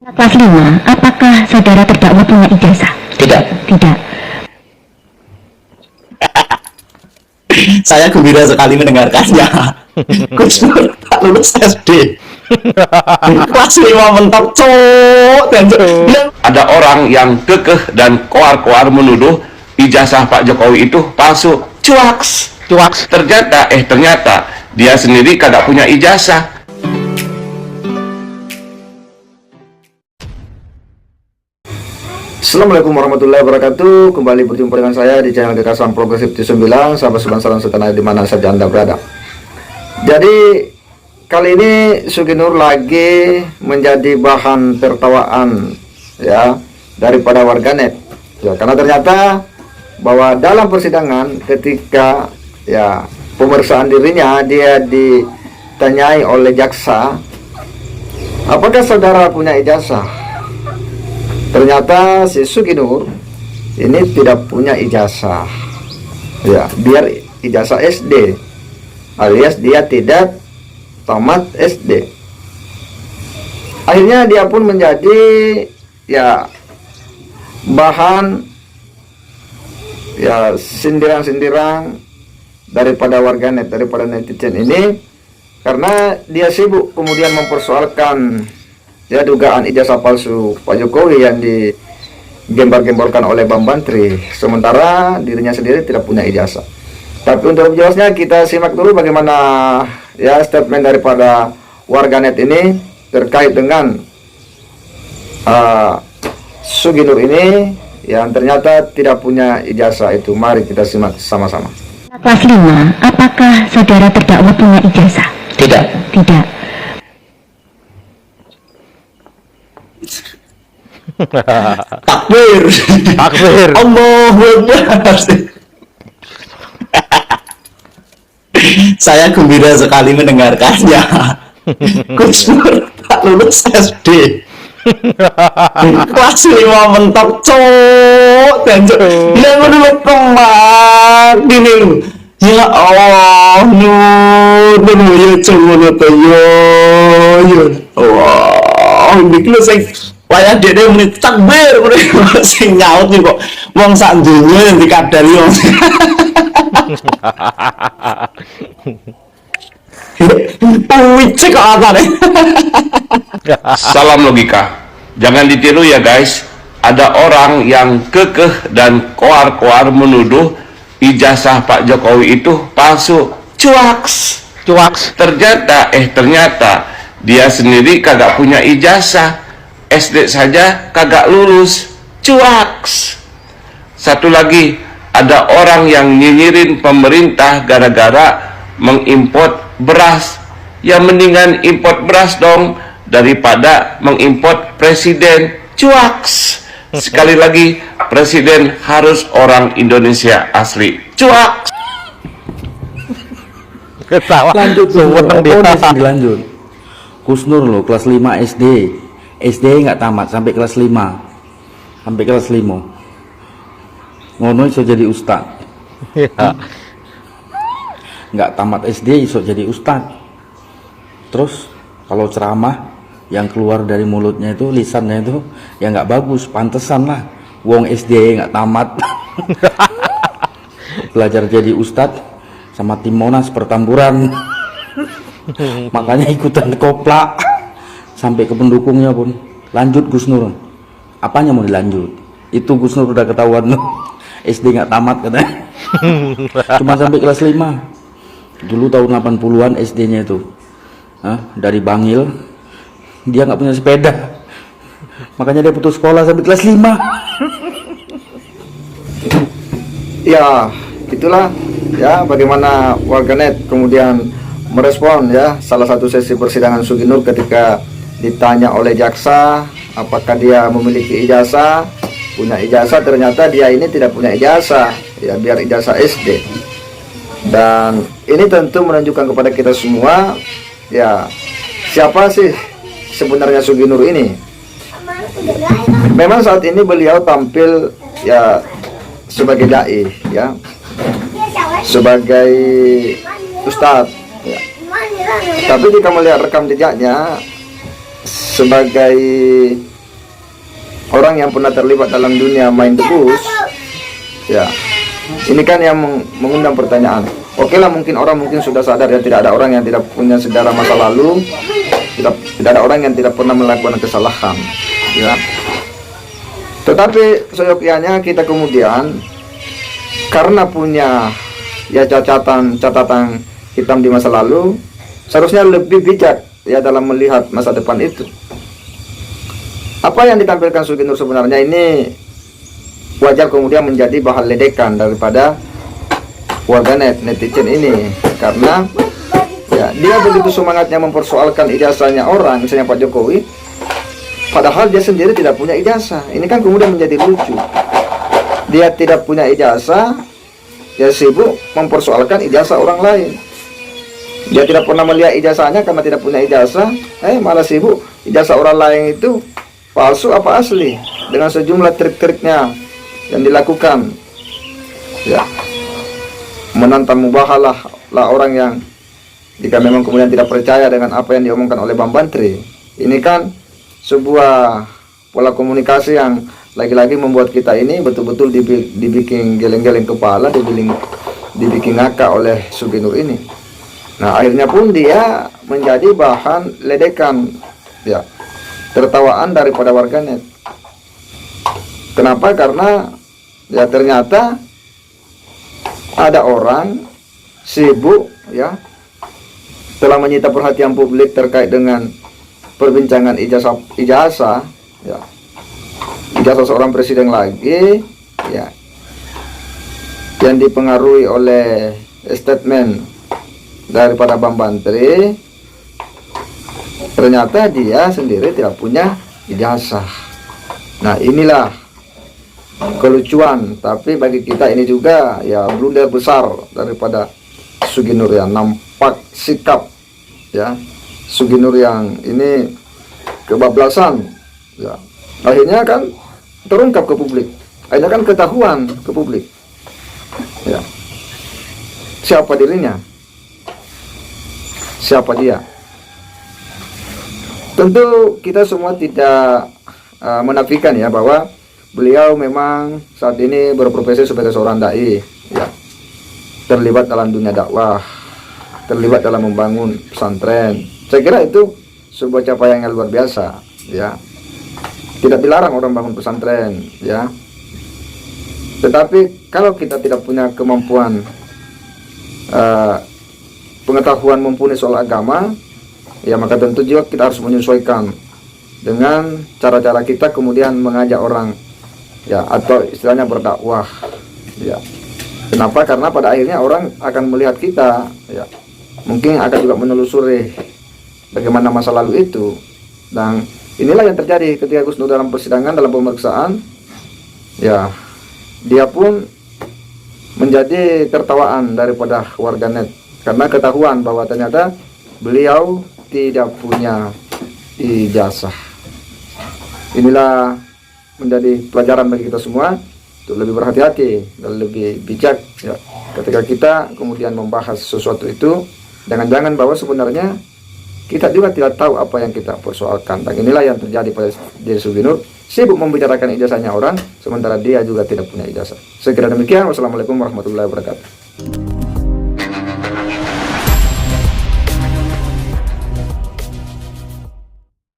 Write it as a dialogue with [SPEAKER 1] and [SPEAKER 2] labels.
[SPEAKER 1] Kelas 5, apakah saudara terdakwa punya ijazah?
[SPEAKER 2] Tidak.
[SPEAKER 1] Tidak.
[SPEAKER 2] Saya gembira sekali mendengarkannya. Gus Nur tak lulus SD. Kelas 5 mentok, cok. Ada orang yang kekeh dan koar-koar menuduh ijazah Pak Jokowi itu palsu. Cuaks. Ternyata dia sendiri kagak punya ijazah.
[SPEAKER 3] Assalamualaikum warahmatullahi wabarakatuh. Kembali berjumpa dengan saya di channel Gagasan Progresif 79. Sahabat sebangsaan setanah di mana saja Anda berada. Jadi kali ini Sugi Nur lagi menjadi bahan tertawaan ya daripada warganet. Ya, karena ternyata bahwa dalam persidangan ketika ya pemeriksaan dirinya, dia ditanyai oleh jaksa, apakah saudara punya ijazah? Ternyata si Sugi Nur ini tidak punya ijazah, ya, biar ijazah SD, alias dia tidak tamat SD. Akhirnya dia pun menjadi ya bahan ya sindiran-sindiran daripada warganet, daripada netizen ini, karena dia sibuk kemudian mempersoalkan ya dugaan ijazah palsu Pak Jokowi yang digembar-gemborkan oleh Bang Bantri, sementara dirinya sendiri tidak punya ijazah. Tapi untuk lebih jelasnya kita simak dulu bagaimana ya statement daripada warganet ini terkait dengan Sugi Nur ini yang ternyata tidak punya ijazah itu. Mari kita simak sama-sama.
[SPEAKER 1] Kelas 5, apakah saudara terdakwa punya ijazah?
[SPEAKER 2] Tidak.
[SPEAKER 1] Tidak.
[SPEAKER 2] Takbir. Allahu Akbar. Saya gembira sekali mendengarkannya. Gus Nur tak lulus SD. Kelas 5 mentok, cok. Dia dulu kemar gini lu. Ya Allah, Nur ya cuma yo. Wah, bikin saya wayah dia menit takbir mereka sing nyaut nih kok wong sak donya yang dikadali wong. Pucik kok atane. Salam logika. Jangan ditiru ya guys. Ada orang yang kekeh dan koar-koar menuduh ijazah Pak Jokowi itu palsu. Cuaks. Ternyata dia sendiri kagak punya ijazah. SD saja kagak lulus. Cuaks. Satu lagi, ada orang yang nyinyirin pemerintah gara-gara mengimport beras. Ya mendingan import beras dong daripada mengimport presiden. Cuaks. Sekali lagi, presiden harus orang Indonesia asli. Cuaks.
[SPEAKER 4] Lanjut lanjut. Gus Nur lo kelas 5 SD. SD nggak tamat sampai kelas 5. Ngono iso jadi ustad. Nggak tamat SD iso jadi ustad. Terus kalau ceramah yang keluar dari mulutnya itu, lisannya itu ya nggak bagus, pantesan lah wong SD nggak tamat. Belajar jadi ustad sama tim Monas pertamburan. Makanya ikutan koplak sampai ke pendukungnya pun. Lanjut Gus Nur, apanya mau dilanjut? Itu Gus Nur udah ketahuan SD nggak tamat katanya. Cuma sampai kelas 5. Dulu tahun 80-an SD-nya itu dari Bangil, dia nggak punya sepeda, makanya dia putus sekolah sampai kelas 5.
[SPEAKER 3] Ya, itulah ya bagaimana warganet kemudian merespon ya salah satu sesi persidangan Sugi Nur ketika ditanya oleh jaksa apakah dia memiliki ijazah. Punya ijazah, ternyata dia ini tidak punya ijazah, ya biar ijazah SD. Dan ini tentu menunjukkan kepada kita semua ya siapa sih sebenarnya Sugi Nur ini. Memang saat ini beliau tampil ya sebagai dai, ya sebagai ustadz ya. Tapi jika melihat rekam jejaknya sebagai orang yang pernah terlibat dalam dunia main debus, ya ini kan yang mengundang pertanyaan. Oke lah, mungkin orang mungkin sudah sadar ya, tidak ada orang yang tidak punya sejarah masa lalu, tidak ada orang yang tidak pernah melakukan kesalahan, ya. Tetapi seyogyanya kita kemudian karena punya ya catatan hitam di masa lalu, seharusnya lebih bijak ya dalam melihat masa depan itu. Apa yang ditampilkan Sugi Nur sebenarnya ini wajar kemudian menjadi bahan ledekan daripada warganet netizen ini, karena ya dia begitu semangatnya mempersoalkan ijazahnya orang, misalnya Pak Jokowi, padahal dia sendiri tidak punya ijazah. Ini kan kemudian menjadi lucu. Dia tidak punya ijazah, dia sibuk mempersoalkan ijazah orang lain. Dia tidak pernah melihat ijazahnya karena tidak punya ijazah, malah sibuk ijazah orang lain itu palsu apa asli, dengan sejumlah trik-triknya yang dilakukan. Ya, menantang mubahalah lah orang yang jika memang kemudian tidak percaya dengan apa yang diomongkan oleh Bang Bantri. Ini kan sebuah pola komunikasi yang lagi-lagi membuat kita ini betul-betul dibikin geleng-geleng kepala, dibikin ngakak oleh Sugi Nur ini. Nah, akhirnya pun dia menjadi bahan ledekan, ya, tertawaan daripada warganet. Kenapa? Karena ya ternyata ada orang sibuk ya telah menyita perhatian publik terkait dengan perbincangan ijazah ya, ijazah seorang presiden lagi ya, yang dipengaruhi oleh statement daripada Bang Bantri. Ternyata dia sendiri tidak punya ijazah. Nah, inilah kelucuan, tapi bagi kita ini juga ya blunder besar daripada Sugi Nur, ya. Nampak sikap ya Sugi Nur yang ini kebablasan ya, akhirnya kan terungkap ke publik, akhirnya kan ketahuan ke publik ya siapa dirinya, siapa dia. Tentu kita semua tidak menafikan ya bahwa beliau memang saat ini berprofesi sebagai seorang dai ya, terlibat dalam dunia dakwah, terlibat dalam membangun pesantren. Saya kira itu sebuah capaian yang luar biasa ya. Tidak dilarang orang bangun pesantren ya, tetapi kalau kita tidak punya kemampuan pengetahuan mumpuni soal agama ya, maka tentu juga kita harus menyesuaikan dengan cara-cara kita kemudian mengajak orang ya, atau istilahnya berdakwah ya. Kenapa? Karena pada akhirnya orang akan melihat kita ya, mungkin akan juga menelusuri bagaimana masa lalu itu. Dan inilah yang terjadi ketika Gus Nur dalam persidangan, dalam pemeriksaan ya, dia pun menjadi tertawaan daripada warganet karena ketahuan bahwa ternyata beliau tidak punya ijazah. Inilah menjadi pelajaran bagi kita semua untuk lebih berhati-hati dan lebih bijak ya, ketika kita kemudian membahas sesuatu itu. Jangan-jangan bahwa sebenarnya kita juga tidak tahu apa yang kita persoalkan. Dan inilah yang terjadi pada diri Sugi Nur, sibuk membicarakan ijazahnya orang sementara dia juga tidak punya ijazah. Saya kira demikian. Wassalamualaikum warahmatullahi wabarakatuh.